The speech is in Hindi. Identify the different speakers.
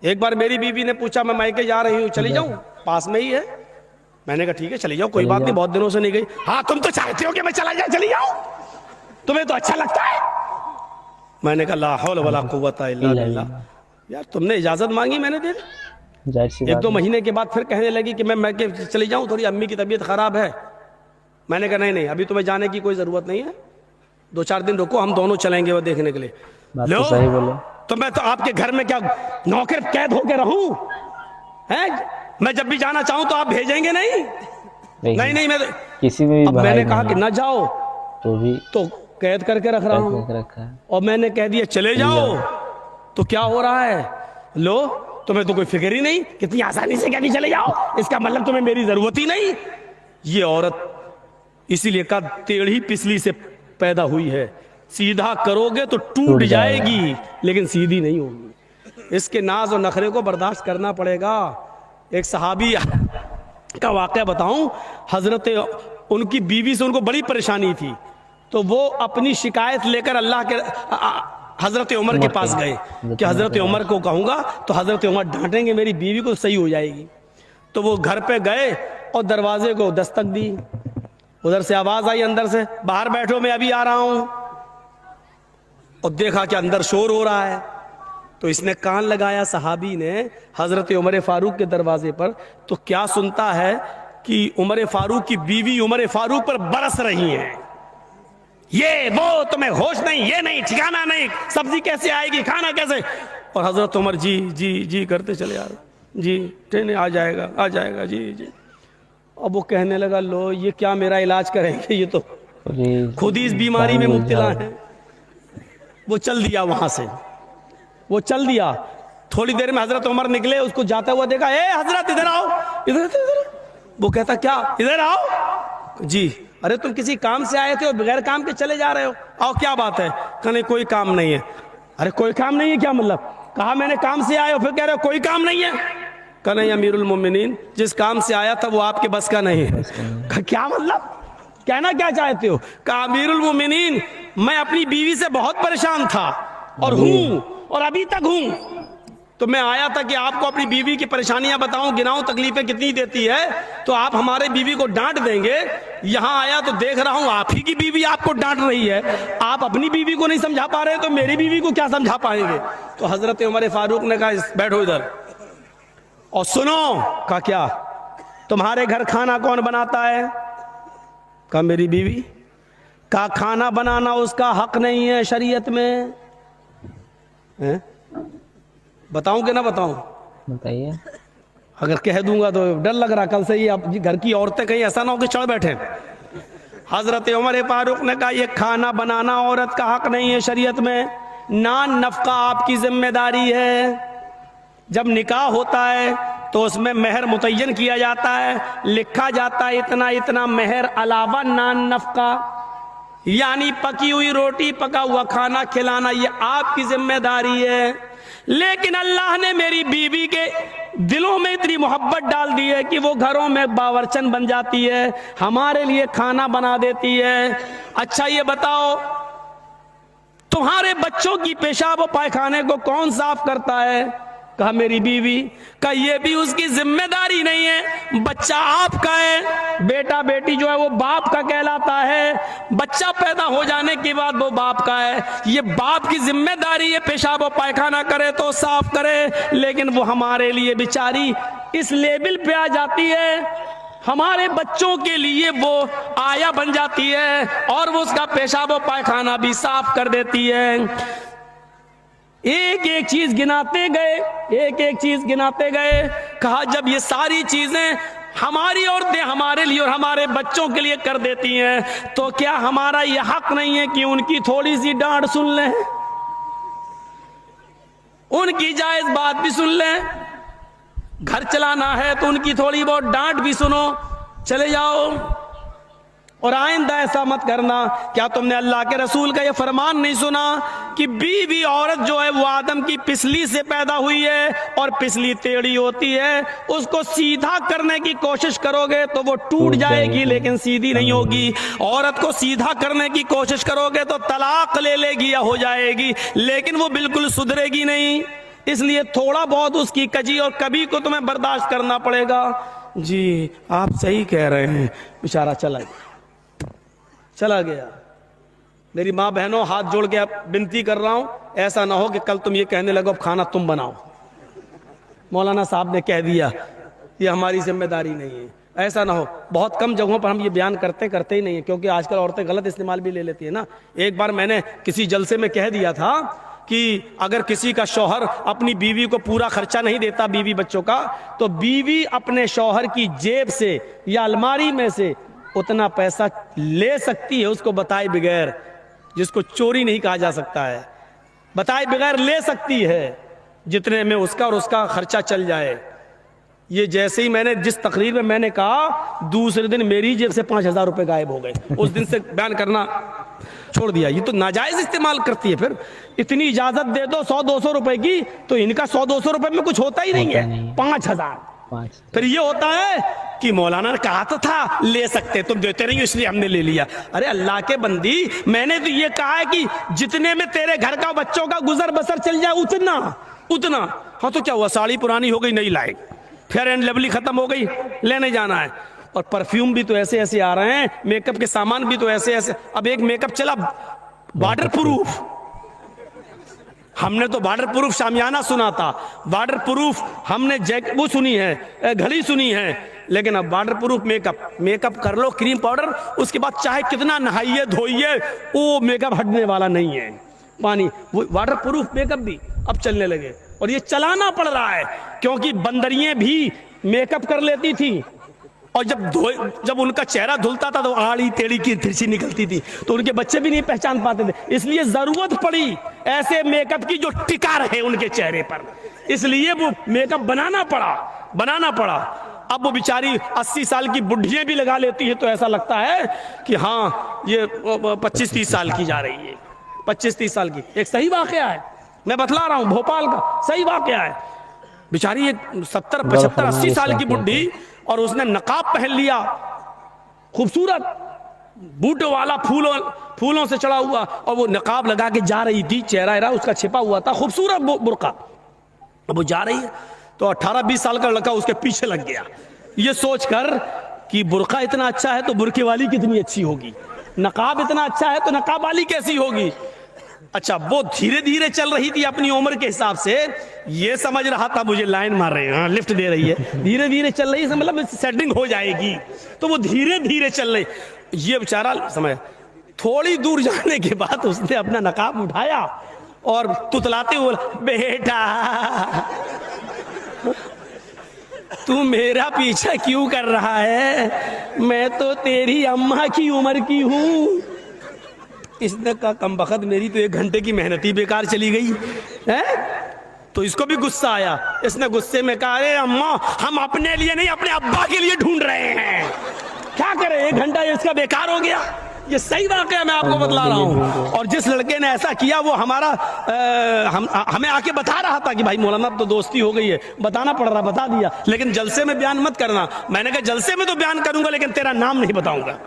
Speaker 1: एक बार मेरी बीवी ने पूछा, मैं मायके जा रही हूँ, चली जाऊं, पास में ही है। मैंने कहा ठीक है चली जाओ, कोई बात नहीं, बहुत दिनों से नहीं गई। हाँ तुम तो चाहते हो कि मैं चला जाऊं, चली जाऊं, तुम्हें तो अच्छा लगता है। मैंने कहा ला हौल वला कुव्वता इल्ला बिल्लाह। यार तुमने इजाजत मांगी, मैंने दे दी। 1-2 महीने के बाद फिर कहने लगी कि मैं चली जाऊं, थोड़ी अम्मी की तबीयत खराब है। मैंने कहा नहीं अभी तुम्हें जाने की कोई जरूरत नहीं है, 2-4 दिन रुको, हम दोनों चलेंगे वो देखने के लिए। लो
Speaker 2: सही बोले।
Speaker 1: तो मैं तो आपके घर में क्या नौकर कैद होके रहूं? हैं? मैं जब भी जाना चाहूं तो आप भेजेंगे नहीं? नहीं मैं
Speaker 2: किसी में भी
Speaker 1: अब मैंने कहा कि ना जाओ तो कैद करके रख रहा हूं, और मैंने कह दिया चले जाओ तो क्या हो रहा है? लो तुम्हें तो कोई फिक्र ही नहीं, कितनी आसानी से कहती चले जाओ, इसका मतलब तुम्हें मेरी जरूरत ही नहीं। ये औरत इसीलिए का टेढ़ी पिछली से पैदा हुई है, सीधा करोगे तो टूट जाएगी लेकिन सीधी नहीं होगी। इसके नाज और नखरे को बर्दाश्त करना पड़ेगा। एक सहाबी का वाकया बताऊं, हजरत उनकी बीवी से उनको बड़ी परेशानी थी, तो वो अपनी शिकायत लेकर अल्लाह के हजरत उमर के पास गए कि हजरत उमर को कहूंगा तो हजरत उमर डांटेंगे, मेरी बीवी को सही हो जाएगी। तो वो घर पे गए और दरवाजे को दस्तक दी, उधर से आवाज आई अंदर से, बाहर बैठो मैं अभी आ रहा हूं। और देखा कि अंदर शोर हो रहा है, तो इसने कान लगाया सहाबी ने हजरत उमर फारूक के दरवाजे पर, तो क्या सुनता है कि उमर फारूक की बीवी उमर फारूक पर बरस रही हैं, ये वो तुम्हें होश नहीं, ये नहीं, ठिकाना नहीं, सब्जी कैसे आएगी, खाना कैसे। और हजरत उमर जी जी जी करते चले यार, जी ट्रेन आ जाएगा जी जी। अब वो कहने लगा लो ये क्या मेरा इलाज करेंगे, ये तो खुद ही इस बीमारी में मुब्तला है। वो चल दिया वहां से, वो चल दिया। थोड़ी देर में हजरत उमर निकले, उसको जाता हुआ देखा, ए हजरत इधर आओ, इधर। वो कहता क्या, इधर आओ जी। अरे तुम किसी काम से आए थे और बगैर काम के चले जा रहे हो, आओ क्या बात है? कहने कोई काम नहीं है। अरे कोई काम नहीं है क्या मतलब? कहा मैंने काम से आए हो, फिर कह रहे हो कोई काम नहीं है। कहा नहीं अमीरुल मोमिनीन, जिस काम से आया था वो आपके बस का नहीं है। कहा क्या मतलब, कहना क्या चाहते हो? कहा अमीरुल मोमिनीन, मैं अपनी बीवी से बहुत परेशान था और हूं और अभी तक हूं, तो मैं आया था कि आपको अपनी बीवी की परेशानियां बताऊं, गिनाऊं तकलीफें कितनी देती है, तो आप हमारे बीवी को डांट देंगे। यहां आया तो देख रहा हूं आप ही की बीवी आपको डांट रही है, आप अपनी बीवी को नहीं समझा पा रहे तो मेरी बीवी को क्या समझा पाएंगे? तो हजरत उमर फारूक ने कहा बैठो इधर और सुनो। कहा क्या, तुम्हारे घर खाना कौन बनाता है? कहा मेरी बीवी। कहा खाना बनाना उसका हक नहीं है शरीयत में है? बताऊं कि ना बताऊं?
Speaker 2: बताइए।
Speaker 1: अगर कह दूंगा तो डर लग रहा कल से ही आप घर की औरतें कहीं ऐसा ना हो कि चढ़ बैठे। हजरत उमर फारूक ने कहा ये खाना बनाना औरत का हक नहीं है शरीयत में, नान नफका आपकी जिम्मेदारी है। जब निकाह होता है तो उसमें मेहर मुतय्यन किया जाता है, लिखा जाता है इतना इतना मेहर अलावा नान नफका, यानी पकी हुई रोटी पका हुआ खाना खिलाना ये आपकी जिम्मेदारी है। लेकिन अल्लाह ने मेरी बीवी के दिलों में इतनी मोहब्बत डाल दी है कि वो घरों में बावर्चन बन जाती है, हमारे लिए खाना बना देती है। अच्छा ये बताओ तुम्हारे बच्चों की पेशाब और पायखाने को कौन साफ करता है? कहा मेरी बीवी। कहा ये भी उसकी जिम्मेदारी नहीं है, बच्चा आपका है, बेटा बेटी जो है वो बाप का कहलाता है, बच्चा पैदा हो जाने के बाद वो बाप का है, ये बाप की जिम्मेदारी है पेशाब और पायखाना करे तो साफ करे। लेकिन वो हमारे लिए बेचारी इस लेवल पे आ जाती है, हमारे बच्चों के लिए वो आया बन जाती है और वो उसका पेशाब और पायखाना भी साफ कर देती है। एक एक चीज गिनाते गए, एक एक चीज गिनाते गए। कहा जब ये सारी चीजें हमारी औरतें हमारे लिए और हमारे बच्चों के लिए कर देती हैं, तो क्या हमारा ये हक नहीं है कि उनकी थोड़ी सी डांट सुन लें, उनकी जायज बात भी सुन लें? घर चलाना है तो उनकी थोड़ी बहुत डांट भी सुनो, चले जाओ। और आइंदा ऐसा मत करना। क्या तुमने अल्लाह के रसूल का ये फरमान नहीं सुना कि बीवी औरत जो है वो आदम की पिछली से पैदा हुई है और पिछली टेढ़ी होती है, उसको सीधा करने की कोशिश करोगे तो वो टूट जाएगी लेकिन सीधी नहीं होगी। औरत को सीधा करने की कोशिश करोगे तो तलाक ले लेगी या हो जाएगी, लेकिन वो बिल्कुल सुधरेगी नहीं। इसलिए थोड़ा बहुत उसकी कजी और कभी को तुम्हें बर्दाश्त करना पड़ेगा। जी आप सही कह रहे हैं। बेचारा चला गया। मेरी माँ बहनों, हाथ जोड़ के अब विनती कर रहा हूं, ऐसा ना हो कि कल तुम ये कहने लगो अब खाना तुम बनाओ, मौलाना साहब ने कह दिया, ये हमारी जिम्मेदारी नहीं है। ऐसा ना हो। बहुत कम जगहों पर हम ये बयान करते ही नहीं है, क्योंकि आजकल औरतें गलत इस्तेमाल भी ले लेती है ना। एक बार मैंने किसी जलसे में कह दिया था कि अगर किसी का शौहर अपनी बीवी को पूरा खर्चा नहीं देता, बीवी बच्चों का, तो बीवी अपने शौहर की जेब से या अलमारी में से उतना पैसा ले सकती है, उसको बताए बगैर, जिसको चोरी नहीं कहा जा सकता है, बताए बगैर ले सकती है, जितने में उसका और उसका खर्चा चल जाए। ये जैसे ही मैंने जिस तकरीर में मैंने कहा, दूसरे दिन मेरी जेब से 5,000 रुपए गायब हो गए। उस दिन से बयान करना छोड़ दिया। ये तो नाजायज इस्तेमाल करती है। फिर इतनी इजाजत दे दो 100-200 रुपए की, तो इनका 100-200 रुपए में कुछ होता ही नहीं है। 5,000। फिर ये होता है कि मौलाना ने कहा तो था ले सकते, तुम देते नहीं इसलिए हमने ले लिया। अरे अल्लाह के बंदी, मैंने तो ये कहा है कि जितने में तेरे घर का बच्चों का गुजर बसर चल जाए उतना। हाँ तो क्या हुआ, साड़ी पुरानी हो गई नहीं लाए, फेयर एंड लवली खत्म हो गई, लेने जाना है। और परफ्यूम भी तो ऐसे ऐसे आ रहे हैं, मेकअप के सामान भी तो ऐसे ऐसे। अब एक मेकअप चला वाटर प्रूफ, हमने तो वाटर प्रूफ शामियाना सुना था, वाटर प्रूफ हमने वो सुनी है, घड़ी सुनी है, लेकिन अब वाटर प्रूफ मेकअप कर लो, क्रीम पाउडर, उसके बाद चाहे कितना नहाइए धोइए, वो मेकअप हटने वाला नहीं है। पानी वो वाटर प्रूफ मेकअप भी अब चलने लगे, और ये चलाना पड़ रहा है, क्योंकि बंदरियां भी मेकअप कर लेती थी, और जब उनका चेहरा धुलता था तो आड़ी टेढ़ी की तिरछी निकलती थी, तो उनके बच्चे भी नहीं पहचान पाते थे। इसलिए जरूरत पड़ी ऐसे मेकअप की जो टिका रहे उनके चेहरे पर, इसलिए वो मेकअप बनाना पड़ा। अब वो बेचारी 80 साल की बुढ़ियां भी लगा लेती है, तो ऐसा लगता है कि हाँ ये 25-30 साल की जा रही है, 25-30 साल की। एक सही वाकया है, मैं बतला रहा हूं, भोपाल का सही वाकया है। बेचारी एक 70-75-80 साल की बुढ़ी, और उसने नकाब पहन लिया, खूबसूरत बूटों वाला, फूलों से चढ़ा हुआ, और वो नकाब लगा के जा रही थी, चेहरा उसका छिपा हुआ था, खूबसूरत बुर्का। अब वो जा रही है तो 18-20 साल का लड़का उसके पीछे लग गया, ये सोचकर कि बुर्का इतना अच्छा है तो बुर्के वाली कितनी अच्छी होगी, नकाब इतना अच्छा है तो नकाब वाली कैसी होगी। अच्छा, वो धीरे धीरे चल रही थी अपनी उम्र के हिसाब से, ये समझ रहा था मुझे लाइन मार रहे हैं, हाँ लिफ्ट दे रही है, धीरे धीरे चल रही है, मतलब सेटिंग हो जाएगी, तो वो धीरे धीरे चल रही। ये बेचारा समझ, थोड़ी दूर जाने के बाद उसने अपना नकाब उठाया और तुतलाते हुए, बेटा तू मेरा पीछा क्यों कर रहा है, मैं तो तेरी अम्मा की उम्र की हूं। इसने कहा कमबख्त, मेरी तो 1 घंटे की मेहनत ही बेकार चली गई है। तो इसको भी गुस्सा आया, इसने गुस्से में कहा, अरे अम्मा हम अपने लिए नहीं अपने अब्बा के लिए ढूंढ रहे हैं, क्या करें, 1 घंटा इसका बेकार हो गया। ये सही वाकया मैं आपको बतला रहा हूँ। और जिस लड़के ने ऐसा किया वो हमें आके बता रहा था कि भाई मौलाना तो दोस्ती हो गई है, बताना पड़ रहा, बता दिया, लेकिन जलसे में बयान मत करना। मैंने कहा जलसे में तो बयान करूंगा, लेकिन तेरा नाम नहीं बताऊंगा।